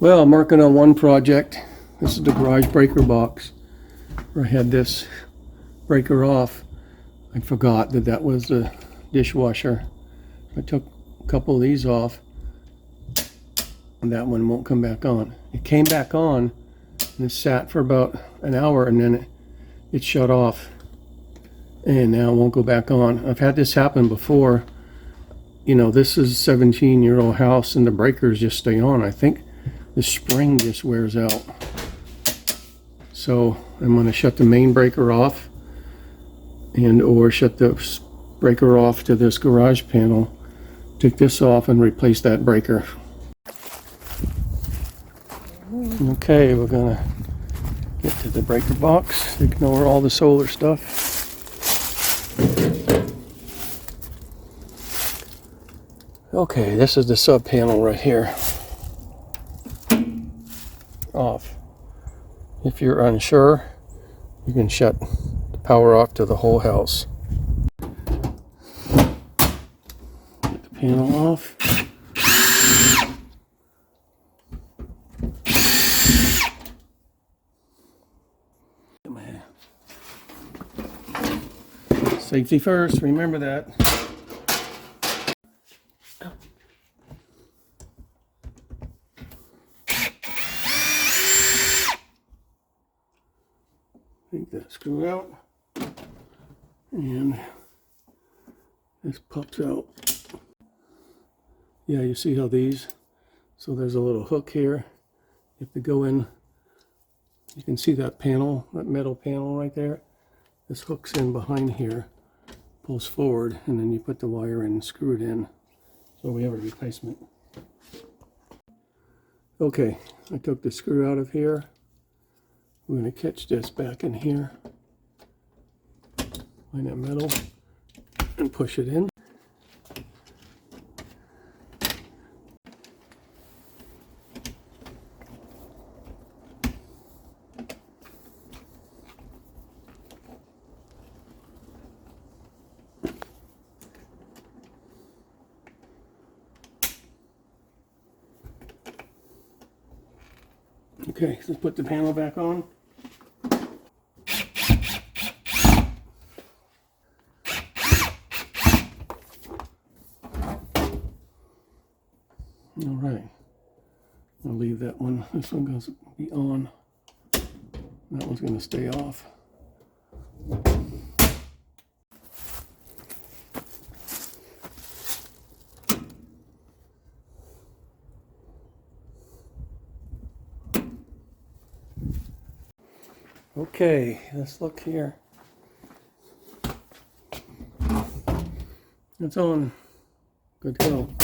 Well, I'm working on one project. This is the garage breaker box where I had this breaker off. I forgot that that was the dishwasher. I took a couple of these off and that one won't come back on. It came back on and it sat for about an hour and then it shut off and now it won't go back on. I've had this happen before. You know, this is a 17-year-old house and the breakers just stay on. I think the spring just wears out. So I'm going to shut the main breaker off and or shut the breaker off to this garage panel, take this off and replace that breaker. Okay, we're going to get to the breaker box, ignore all the solar stuff. Okay, this is the sub panel right here. Off. If you're unsure, you can shut the power off to the whole house. Get the panel off. Safety first, remember that. Take that screw out and this pops out. Yeah, you see how these, so there's a little hook here. You have to go in, you can see that panel, that metal panel right there. This hooks in behind here, pulls forward, and then you put the wire in and screw it in. So we have a replacement. Okay, I took the screw out of here. We're going to catch this back in here, find that metal, and push it in. Okay, let's put the panel back on. All right, I'll leave that one. This one goes to be on. That one's going to stay off. Okay, let's look here. It's on. Good to go.